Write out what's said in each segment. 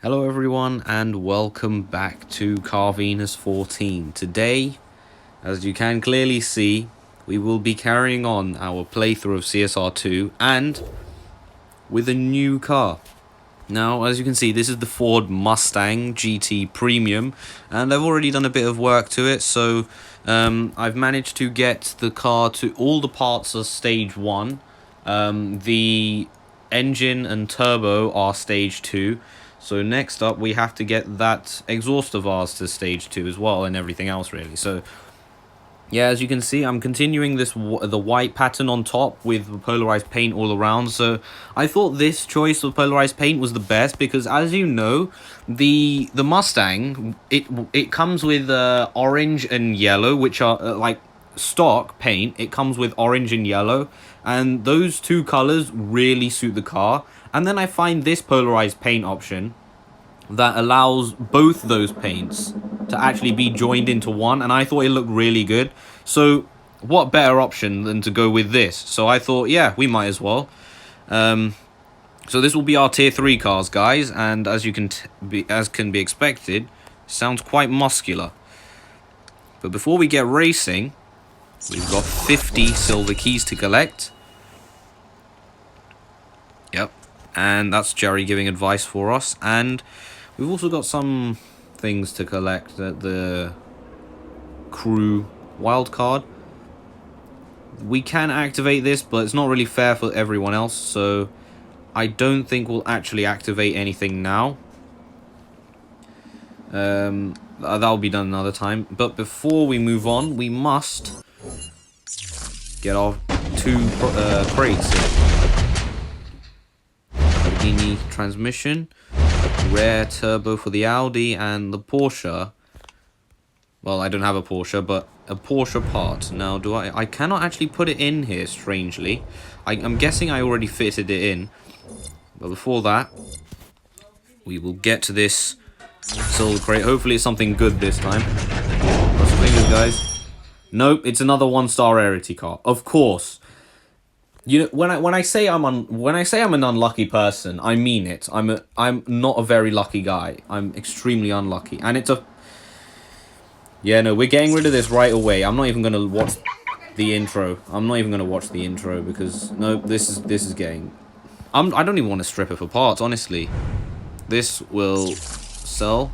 Hello everyone and welcome back to Car Venus 14. Today, as you can clearly see, we will be carrying on our playthrough of CSR 2 and with a new car. Now, as you can see, this is the Ford Mustang GT Premium, and I've already done a bit of work to it, so I've managed to get the car to all the parts of stage 1. The engine and turbo are stage 2. So next up, we have to get that exhaust of ours to stage 2 as well, and everything else really. So yeah, as you can see, I'm continuing the white pattern on top with polarized paint all around. So I thought this choice of polarized paint was the best because, as you know, the Mustang it comes with orange and yellow, which are like stock paint. It comes with orange and yellow, and those two colors really suit the car. And then I find this polarized paint option that allows both those paints to actually be joined into one, and I thought it looked really good. So what better option than to go with this? So I thought, yeah, we might as well. So this will be our tier 3 cars, guys, and as you can can be expected, sounds quite muscular. But before we get racing, we've got 50 silver keys to collect. Yep, and that's Jerry giving advice for us, and we've also got some things to collect at the crew wildcard. We can activate this, but it's not really fair for everyone else, so I don't think we'll actually activate anything now. That'll be done another time. But before we move on, we must get our two crates here. Lamborghini transmission, rare turbo for the Audi, and the Porsche. Well, I don't have a Porsche, but a Porsche part. Now, I cannot actually put it in here, strangely. I'm guessing I already fitted it in. But before that, we will get to this silver crate. Hopefully it's something good this time. Cross your fingers, guys. Nope, it's another 1-star rarity car. Of course. You know, when I say I'm an unlucky person, I mean it. I'm not a very lucky guy. I'm extremely unlucky, and it's a. Yeah, no, we're getting rid of this right away. I'm not even gonna watch the intro. Because no, this is getting. I don't even want to strip it for parts, honestly. This will sell.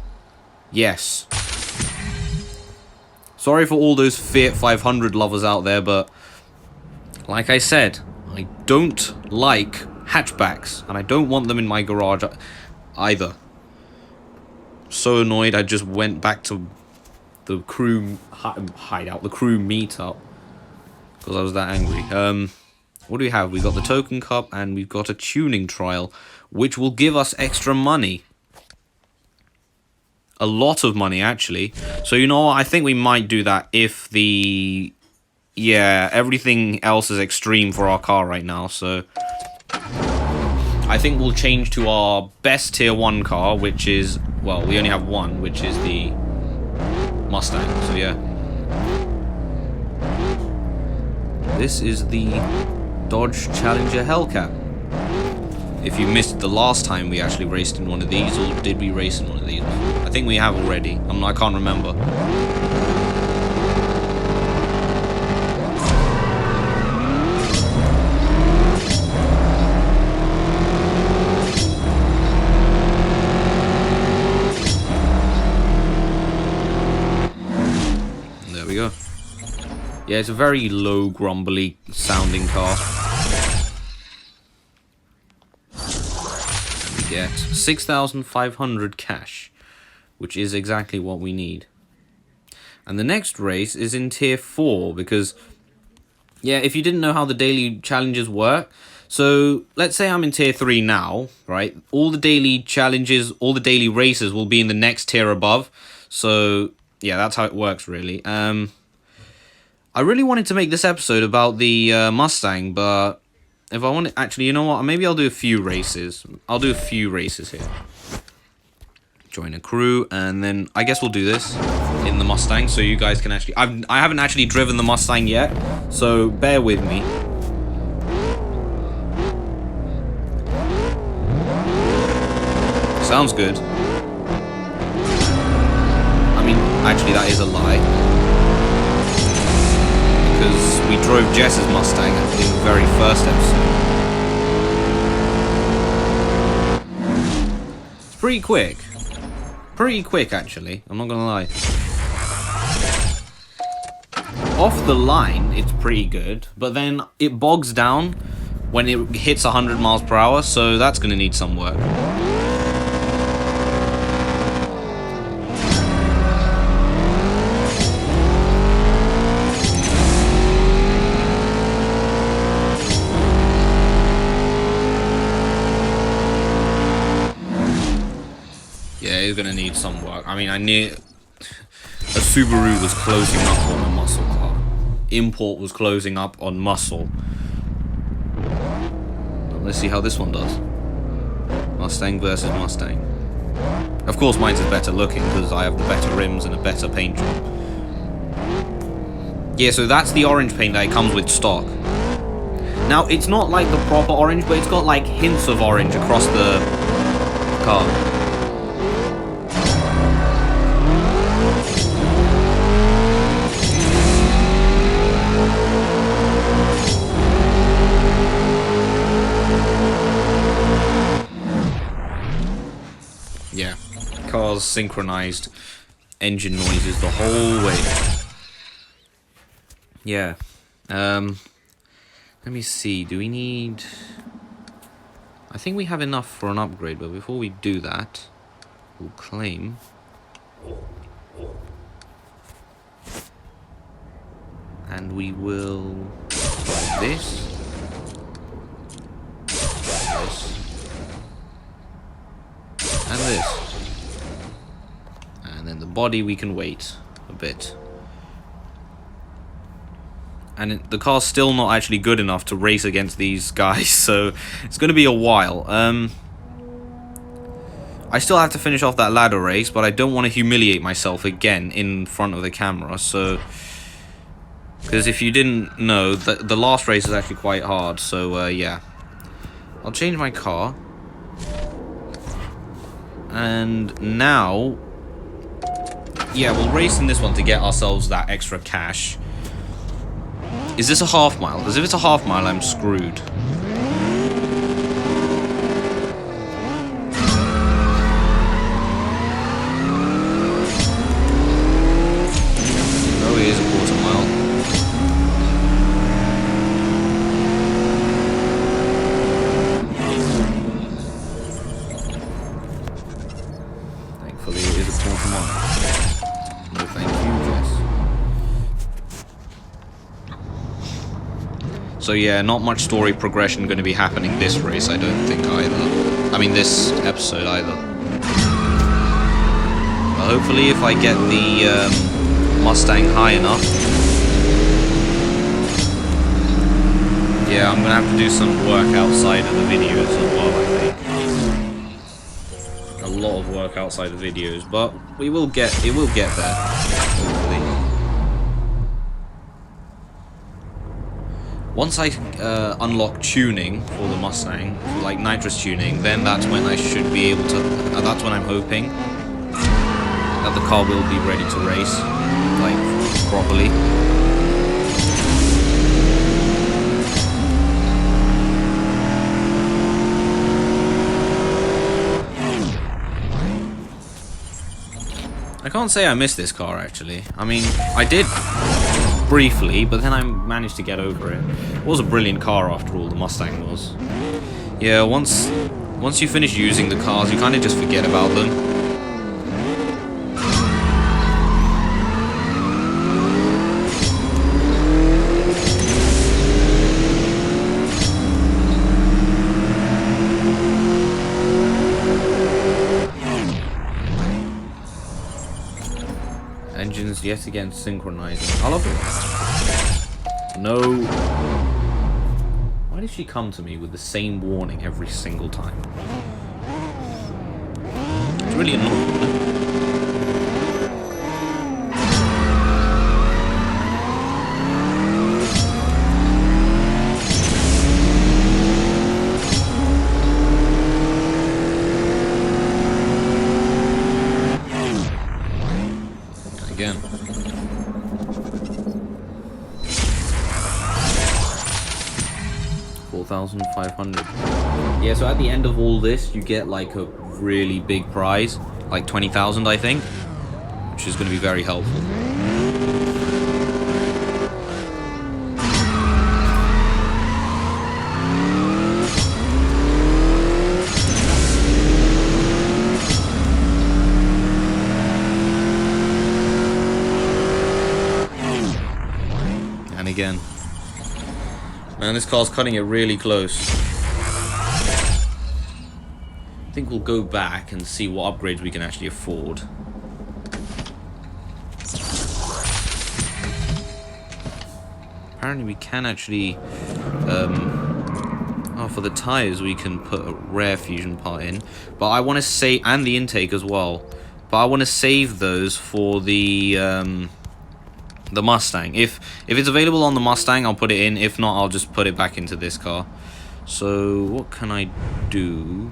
Yes. Sorry for all those Fiat 500 lovers out there, but like I said, I don't like hatchbacks, and I don't want them in my garage either. So annoyed, I just went back to the crew hideout, the crew meetup, because I was that angry. What do we have? We've got the token cup, and we've got a tuning trial, which will give us extra money. A lot of money, actually. So, you know what? I think we might do that if the... Yeah, everything else is extreme for our car right now, so I think we'll change to our best tier 1 car, which is, well, we only have one, which is the Mustang, so yeah. This is the Dodge Challenger Hellcat. If you missed the last time we actually raced in one of these, or did we race in one of these? I think we have already. I can't remember. Yeah, it's a very low, grumbly sounding car. And we get 6,500 cash, which is exactly what we need. And the next race is in tier 4, because, yeah, if you didn't know how the daily challenges work, so let's say I'm in tier 3 now, right? All the daily challenges, all the daily races will be in the next tier above. So, yeah, that's how it works, really. I really wanted to make this episode about the Mustang, but if I want to... Actually, you know what? Maybe I'll do a few races. I'll do a few races here. Join a crew, and then I guess we'll do this in the Mustang, so you guys can actually... I haven't actually driven the Mustang yet, so bear with me. Sounds good. I mean, actually that is a lie. Because we drove Jess's Mustang in the very first episode. It's pretty quick. Pretty quick, actually. I'm not gonna lie. Off the line, it's pretty good, but then it bogs down when it hits 100 miles per hour, so that's gonna need some work. Yeah, it's gonna need some work. I mean, a Subaru was closing up on a muscle car. Import was closing up on muscle. Let's see how this one does. Mustang versus Mustang. Of course, mine's is better looking because I have the better rims and a better paint job. Yeah, so that's the orange paint that comes with stock. Now, it's not like the proper orange, but it's got like hints of orange across the car. Yeah, car's synchronized engine noises the whole way. Yeah. Let me see, do we need... I think we have enough for an upgrade, but before we do that, we'll claim... And we will... like this. And this. And then the body we can wait a bit. And the car's still not actually good enough to race against these guys, so it's going to be a while. I still have to finish off that ladder race, but I don't want to humiliate myself again in front of the camera, so... Because if you didn't know, the last race is actually quite hard, so yeah. I'll change my car. And now, yeah, we'll race in this one to get ourselves that extra cash. Is this a half mile? Because if it's a half mile, I'm screwed. Oh, it is a quarter mile. Thankfully, it is a quarter mile. No, thank you, Jess. So yeah, not much story progression going to be happening this race, I don't think either. I mean, this episode either. But hopefully, if I get the Mustang high enough, yeah, I'm going to have to do some work outside of the videos as well, I think. A lot of work outside of videos, but it will get there, hopefully. Once I unlock tuning for the Mustang, like nitrous tuning, then that's when I should be able to, that's when I'm hoping that the car will be ready to race, like, properly. I can't say I miss this car, actually. I mean, I did briefly, but then I managed to get over it. It was a brilliant car after all, the Mustang was. Yeah, once you finish using the cars, you kind of just forget about them. Engines yet again synchronizing. I love it. No. Why did she come to me with the same warning every single time? It's really annoying, isn't it? again. $4,500. Yeah, so at the end of all this, you get like a really big prize, like 20,000, I think, which is going to be very helpful. And again. Man, this car's cutting it really close. I think we'll go back and see what upgrades we can actually afford. Apparently we can actually... oh, for the tires we can put a rare fusion part in. But I want to save... and the intake as well. But I want to save those for the Mustang. If it's available on the Mustang, I'll put it in. If not, I'll just put it back into this car. So what can I do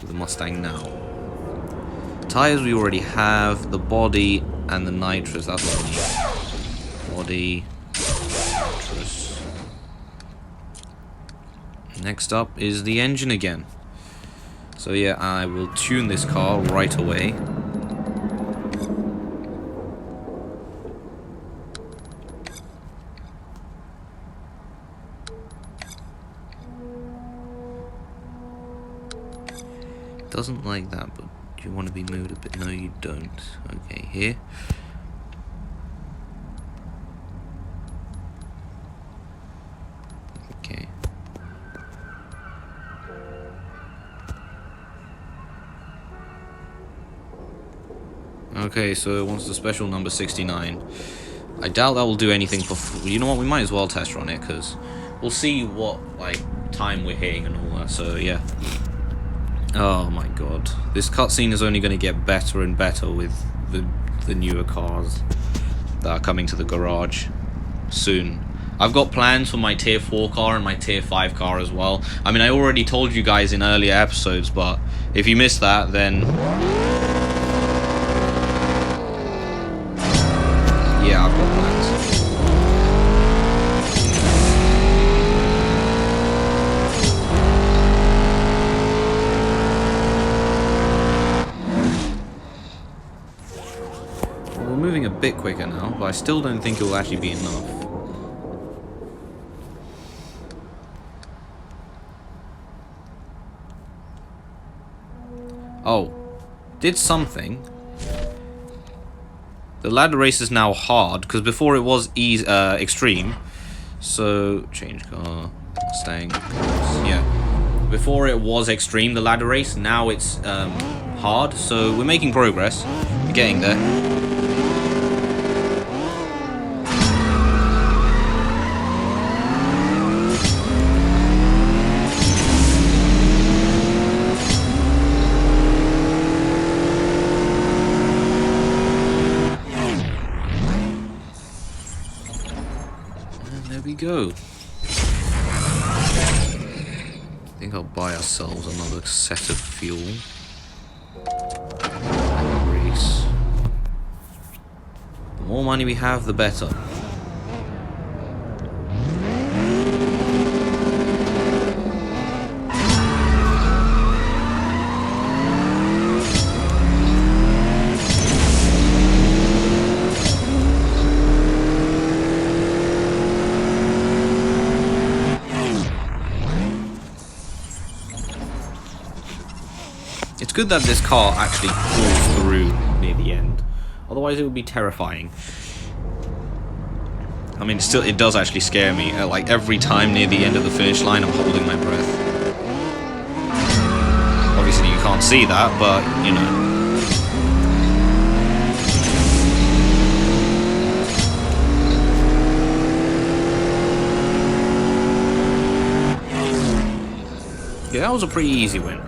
with the Mustang now? Tires we already have. The body and the nitrous. That's what I need. Body, nitrous. Next up is the engine again. So yeah, I will tune this car right away. Doesn't like that, but do you want to be moved a bit? No, you don't. Okay, here. Okay. Okay, so it wants the special number 69. I doubt that will do anything for... you know what, we might as well test run it, because we'll see what, like, time we're hitting and all that, so yeah. Oh my god. This cutscene is only going to get better and better with the newer cars that are coming to the garage soon. I've got plans for my tier 4 car and my tier 5 car as well. I mean, I already told you guys in earlier episodes, but if you missed that, then... yeah, I've got plans. We're moving a bit quicker now, but I still don't think it will actually be enough. Oh, did something. The ladder race is now hard, because before it was extreme. So, change car, Mustang, yeah. Before it was extreme, the ladder race, now it's hard, so we're making progress. We're getting there. Go. I think I'll buy ourselves another set of fuel. Race. The more money we have, the better. It's good that this car actually pulls through near the end. Otherwise, it would be terrifying. I mean, still, it does actually scare me. Like, every time near the end of the finish line, I'm holding my breath. Obviously, you can't see that, but, you know. Yeah, that was a pretty easy win.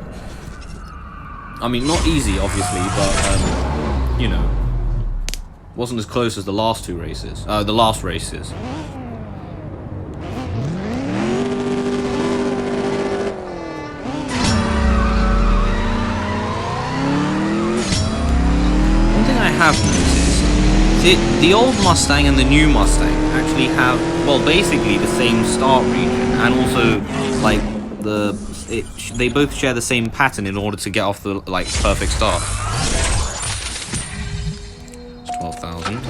I mean, not easy, obviously, but, you know, wasn't as close as the last two races. The last races. One thing I have noticed the old Mustang and the new Mustang actually have, well, basically the same start region, and also like they both share the same pattern in order to get off the like perfect start. It's 12,000.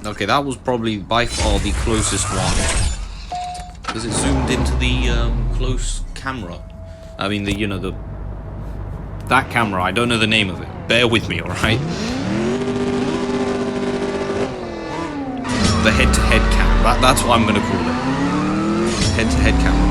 Okay, that was probably by far the closest one, because it zoomed into the close camera. I mean, that camera. I don't know the name of it. Bear with me, all right? The head-to-head cam. That's what I'm gonna call it. Head-to-head camera.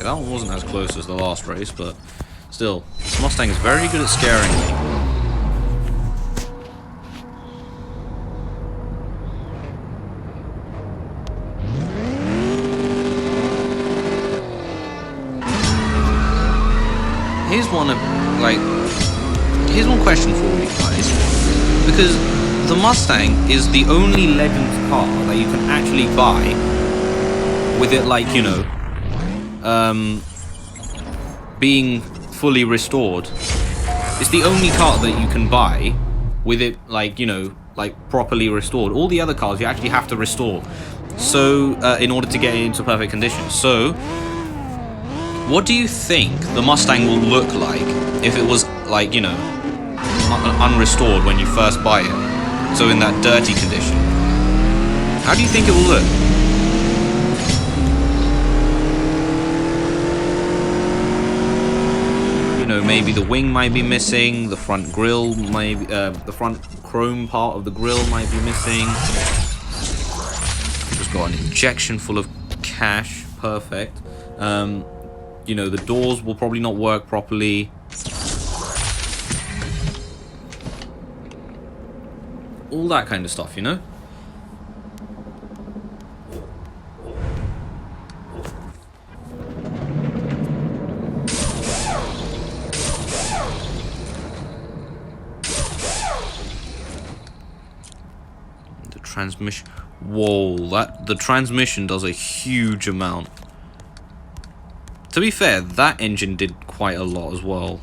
That one wasn't as close as the last race, but still, this Mustang is very good at scaring me. Here's one question for you guys, because the Mustang is the only Legends car that you can actually buy with it, like, you know, being fully restored. It's the only car that you can buy with it, like, you know, like properly restored. All the other cars you actually have to restore, so in order to get it into perfect condition. So what do you think the Mustang will look like if it was, like, you know, unrestored when you first buy it, so in that dirty condition? How do you think it will look? You know, maybe the wing might be missing, the front grille might, the front chrome part of the grille might be missing. Just got an injection full of cash, perfect. You know, the doors will probably not work properly. All that kind of stuff, you know? Transmission. Whoa, the transmission does a huge amount. To be fair, that engine did quite a lot as well.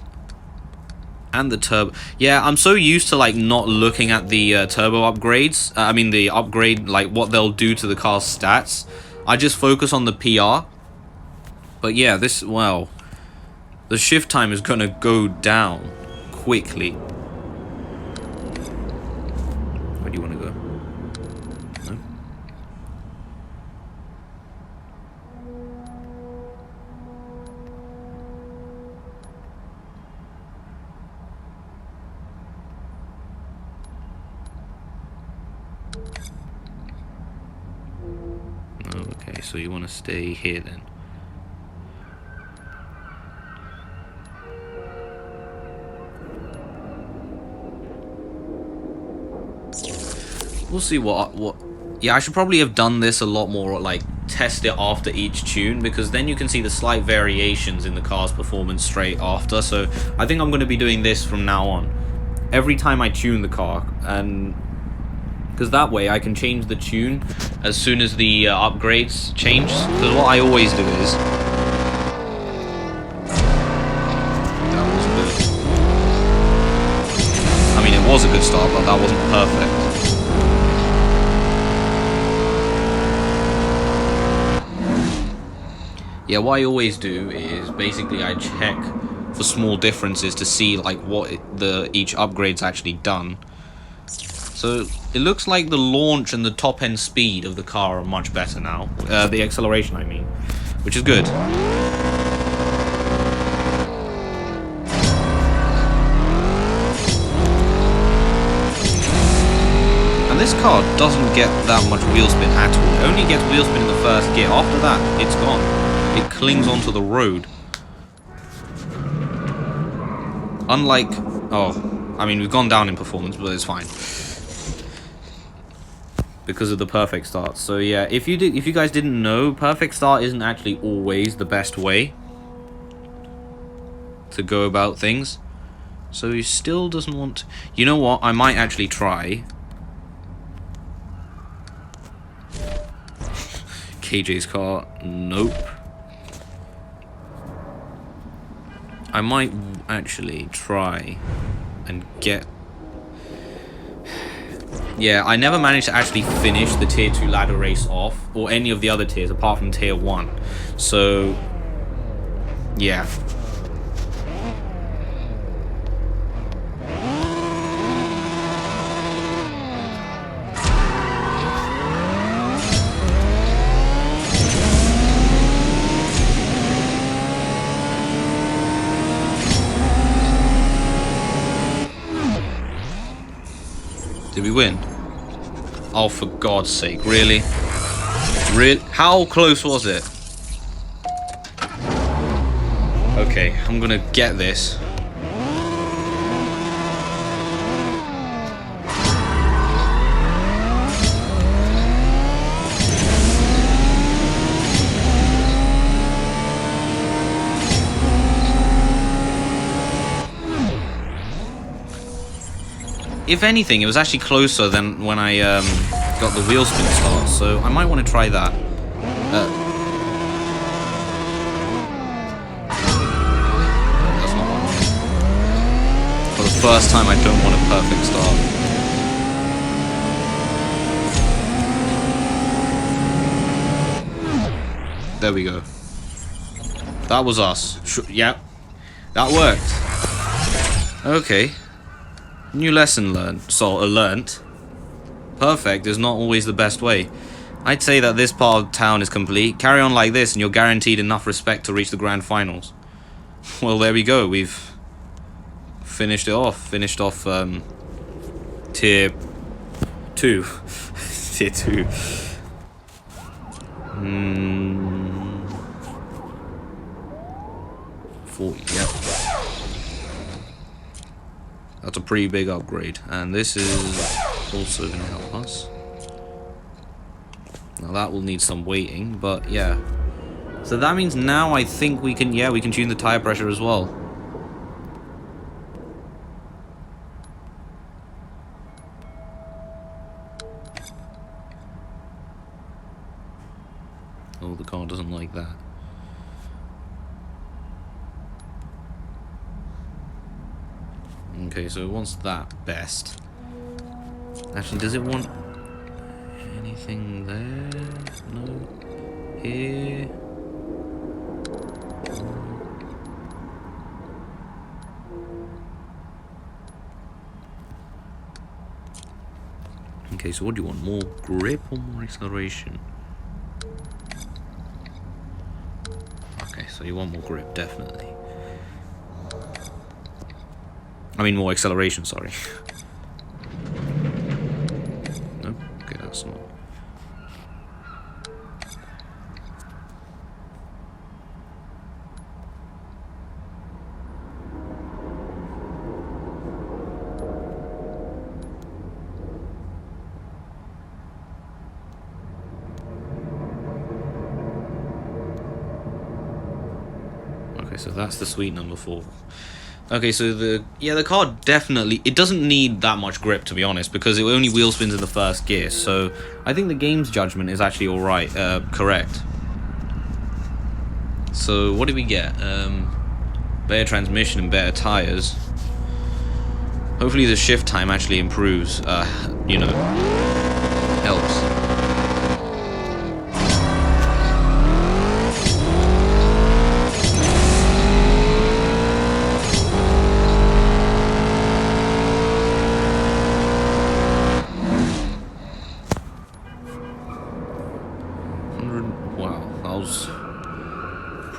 And the turbo. Yeah, I'm so used to, like, not looking at the turbo upgrades. I mean, the upgrade, like, what they'll do to the car's stats. I just focus on the PR. But yeah, this, well, the shift time is gonna go down quickly. Where do you want to go? Okay, so you want to stay here then. We'll see what. Yeah, I should probably have done this a lot more, like, test it after each tune, because then you can see the slight variations in the car's performance straight after. So I think I'm going to be doing this from now on. Every time I tune the car, and because that way I can change the tune as soon as the upgrades change. Because what I always do is, that was good. I mean, it was a good start, but that wasn't perfect. Yeah, what I always do is basically I check for small differences to see like what each upgrade's actually done. So it looks like the launch and the top end speed of the car are much better now. The acceleration, I mean, which is good. And this car doesn't get that much wheel spin at all. It only gets wheel spin in the first gear. After that, it's gone. It clings onto the road. Unlike, I mean, we've gone down in performance, but it's fine because of the perfect start. So yeah, if you guys didn't know, perfect start isn't actually always the best way to go about things. So he still doesn't want to, you know what? I might actually try. KJ's car, nope. I might actually try and get... Yeah, I never managed to actually finish the tier 2 ladder race off, or any of the other tiers apart from tier 1. So, yeah. Did we win? Oh, for God's sake, really? Really? How close was it? Okay, I'm gonna get this. If anything, it was actually closer than when I got the wheel spin start, so I might want to try that. That's not one. For the first time, I don't want a perfect start. There we go. That was us. Yep. That worked. Okay. New lesson learned. Learnt. Perfect is not always the best way. I'd say that this part of town is complete. Carry on like this and you're guaranteed enough respect to reach the grand finals. Well, there we go. We've finished it off. Finished off tier 2. Tier 2. 40, yep. That's a pretty big upgrade, and this is also going to help us. Now that will need some waiting, but yeah. So that means now I think we can, we can tune the tire pressure as well. Oh, the car doesn't like that. Okay, so it wants that best. Actually, does it want anything there? No. Here. Okay, so what do you want? More grip or more acceleration? Okay, so you want more grip, definitely. I mean, more acceleration, sorry. No? Okay, that's not. Okay, so that's the sweet number 4. Okay, so the car definitely, it doesn't need that much grip, to be honest, because it only wheel spins in the first gear, so I think the game's judgment is actually alright, correct. So what did we get? Better transmission and better tires. Hopefully the shift time actually improves, you know, helps.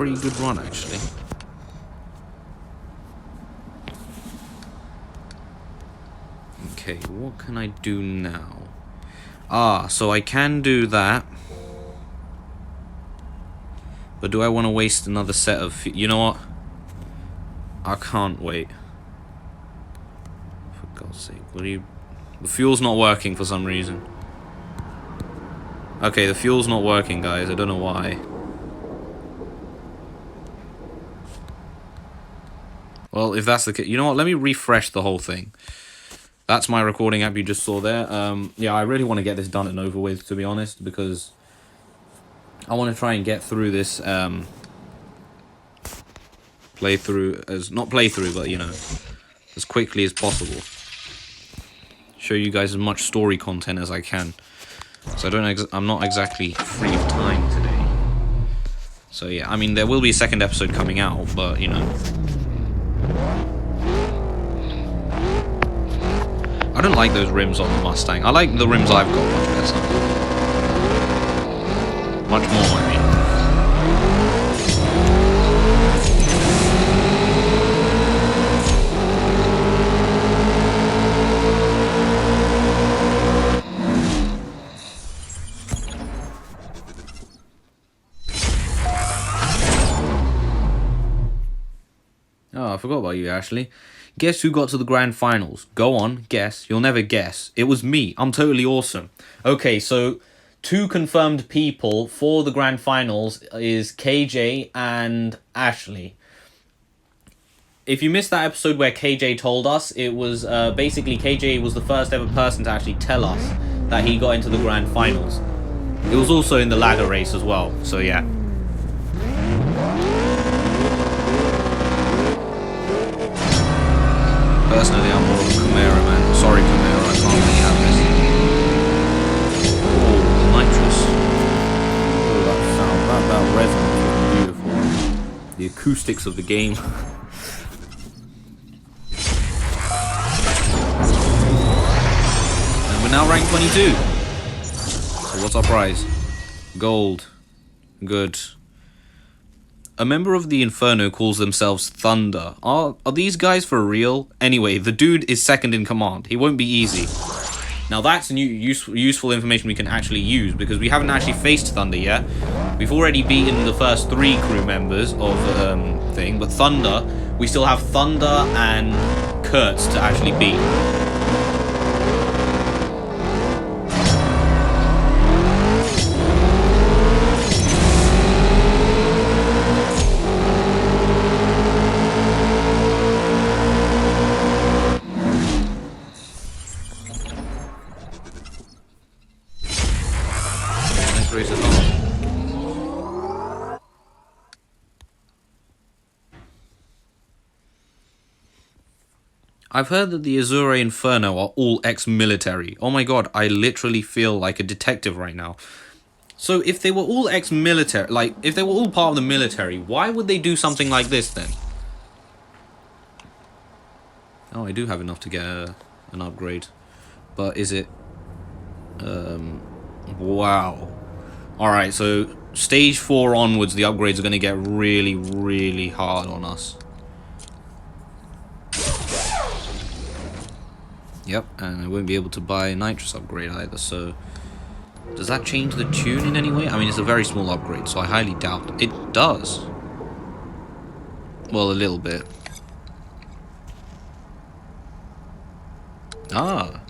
pretty good run, actually. Okay, what can I do now? Ah, so I can do that. But do I want to waste another set of... You know what? I can't wait. For God's sake, will you... The fuel's not working for some reason. Okay, the fuel's not working, guys. I don't know why. Well, if that's the case... You know what? Let me refresh the whole thing. That's my recording app you just saw there. Yeah, I really want to get this done and over with, to be honest, because I want to try and get through this playthrough as not playthrough, but you know, as quickly as possible. Show you guys as much story content as I can. So I'm not exactly free of time today. So yeah, I mean there will be a second episode coming out, but you know. I don't like those rims on the Mustang. I like the rims I've got much better. Much more, I mean. Oh, I forgot about you, Ashley. Guess who got to the grand finals? Go on, guess. You'll never guess. It was me. I'm totally awesome. Okay, so 2 confirmed people for the grand finals is KJ and Ashley. If you missed that episode where KJ told us, it was basically KJ was the first ever person to actually tell us that he got into the grand finals. It was also in the ladder race as well, so yeah. Personally, I'm more of a Camaro man. Sorry, Camaro, I can't really have this. Oh, nitrous. Oh, that sound, that resonance was beautiful. The acoustics of the game. And we're now ranked 22. So what's our prize? Gold. Good. A member of the Inferno calls themselves Thunder. Are these guys for real? Anyway, the dude is second in command. He won't be easy. Now that's new useful information we can actually use, because we haven't actually faced Thunder yet. We've already beaten the first 3 crew members of thing, but Thunder, we still have Thunder and Kurtz to actually beat. I've heard that the Azure Inferno are all ex-military. Oh my god, I literally feel like a detective right now. So if they were all ex-military, like, if they were all part of the military, why would they do something like this then? Oh, I do have enough to get an upgrade. But is it... wow. Alright, so stage 4 onwards, the upgrades are going to get really, really hard on us. Yep, and I won't be able to buy a nitrous upgrade either, so... Does that change the tune in any way? I mean, it's a very small upgrade, so I highly doubt it does. Well, a little bit. Ah.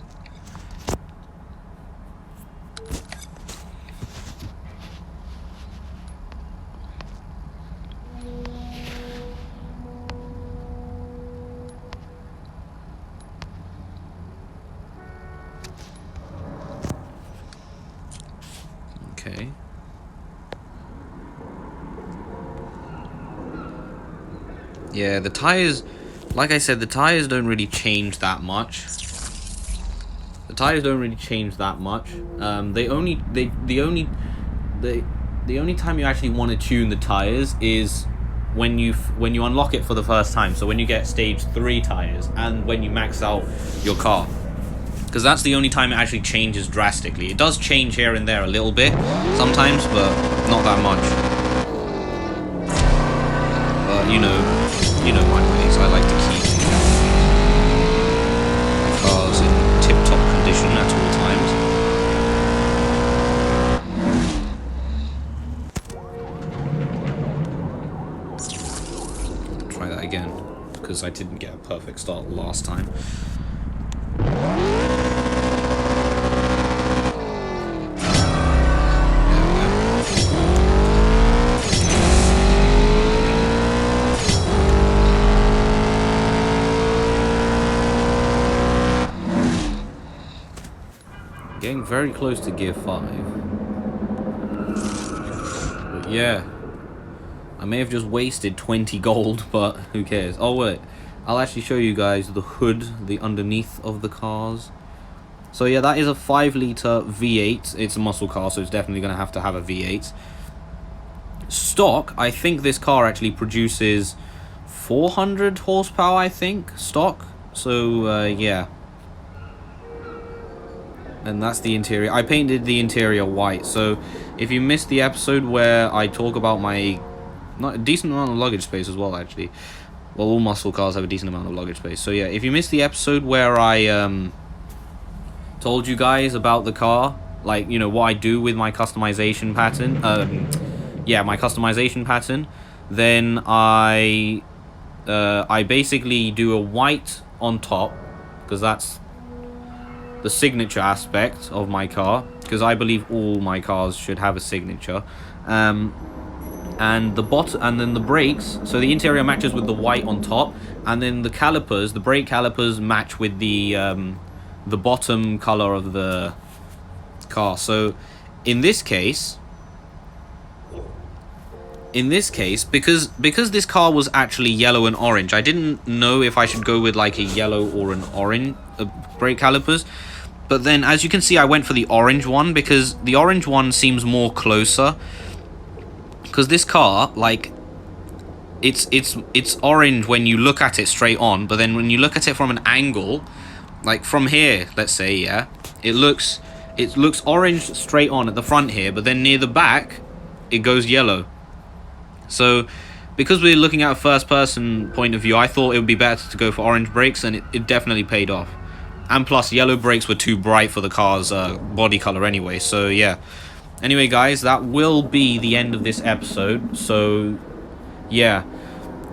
Okay. Yeah, the tires, like I said, the tires don't really change that much. The tires don't really change that much. The only time you actually want to tune the tires is when you unlock it for the first time. So when you get stage 3 tires and when you max out your car. Because that's the only time it actually changes drastically. It does change here and there a little bit sometimes, but not that much. but you know my ways. I like to keep my cars in tip-top condition at all times. Try that again, because I didn't get a perfect start last time. Getting very close to gear 5. But yeah, I may have just wasted 20 gold, but who cares? Oh wait, I'll actually show you guys the hood, the underneath of the cars. So yeah, that is a 5-litre V8. It's a muscle car, so it's definitely going to have a V8. Stock, I think this car actually produces 400 horsepower, I think, stock. So yeah. And that's the interior. I painted the interior white, so if you missed the episode where I talk about my not a decent amount of luggage space as well, actually. Well, all muscle cars have a decent amount of luggage space. So yeah, if you missed the episode where I told you guys about the car, like, you know, what I do with my customization pattern, yeah, my customization pattern, then I basically do a white on top, because that's the signature aspect of my car, because I believe all my cars should have a signature. And the bottom, and then the brakes, so the interior matches with the white on top, and then the calipers, the brake calipers, match with the bottom color of the car. So in this case, because this car was actually yellow and orange, I didn't know if I should go with like a yellow or an orange brake calipers. But then, as you can see, I went for the orange one, because the orange one seems more closer. Because this car, like, it's orange when you look at it straight on, but then when you look at it from an angle, like from here, let's say, yeah, it looks orange straight on at the front here, but then near the back, it goes yellow. So, because we're looking at a first-person point of view, I thought it would be better to go for orange brakes, and it definitely paid off. And plus, yellow brakes were too bright for the car's body color anyway, so yeah. Anyway, guys, that will be the end of this episode, so yeah.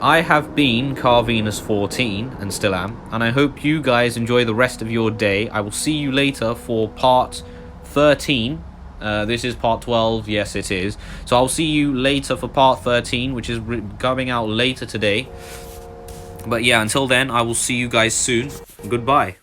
I have been CarVenus14, and still am, and I hope you guys enjoy the rest of your day. I will see you later for part 13. This is part 12, yes it is. So I'll see you later for part 13, which is coming out later today. But yeah, until then, I will see you guys soon. Goodbye.